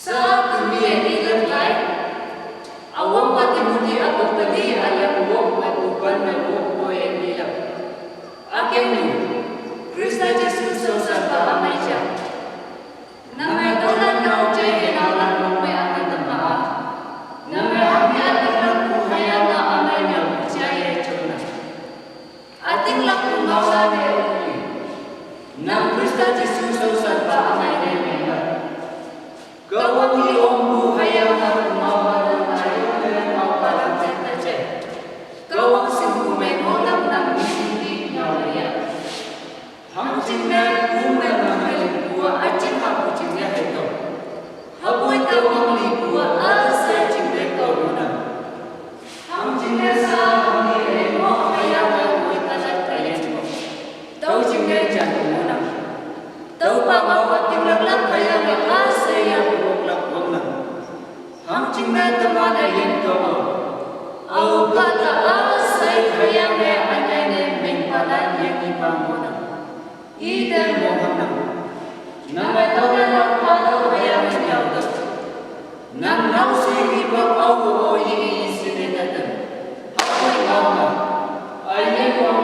Sa dunia ilang lain, awam pati mudi aku tadi ayam buat bukan buat yang bilang. Akhirnya, Kristus Yesus sesama Malaysia. Namai Tuhan kau cahaya dalam rumah akan tempat. Namai hati adalah kuhayang amalnya percaya cuna. Atinglah kumawal dewi. Nam Kristus Yesus sesama Malaysia. Kau ni ombu hayang kumawal mayo dan mawalan tertaja. Kau sungguh mengolam nam di nyawa. Ham cingna kumai mahal buah acing hapu cingna itu. Hapu itu mangli buah asa cingna kau mana. Ham cingna sah ni emo hayang kau italat kaya cuma. Tahu cingna jangan mana. Tahu pangawat tinggal hayang asa yang Ham cingna teman ayam kau. Au kata asai hayang anane mengpadan yang ibangunan. Ida mohonam. Namai taulan pada hayang nyau. Nam nausi ibak au oi sinetatan. Hapai ngau. Ayam ngau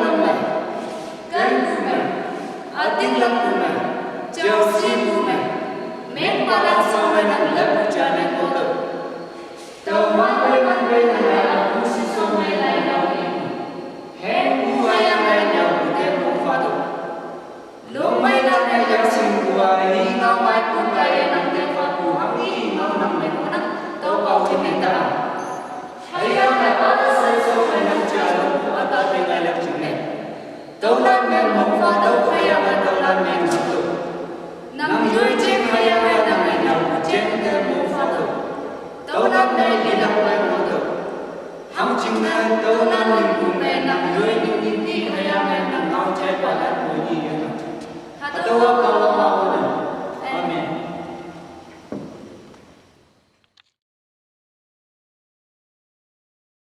kan kuma. Ating lakuma. Jauh si kuma. Mengpadan sama nam labu jalan kotor. Tau mangai namai aku si somai lai nau ini. Hen hayang lai nau bukan mufadu. Lomai namai yang singguai ngau mai pungai nang dewa puhangi ngau nang menunang tau kau ini tak. Hayang lai pada saya somai nang jalan atau dengan lek cine. Tau nan men mufadu hayang lai tau nan men mufadu. Nang yui cing hayang lai namai nau cing ke mufadu. Tau nan men hilang lai mufadu. Ham cing nan tau nan lingku men nang yui ni hayang lai nang ngau cai palat bunyi. Atau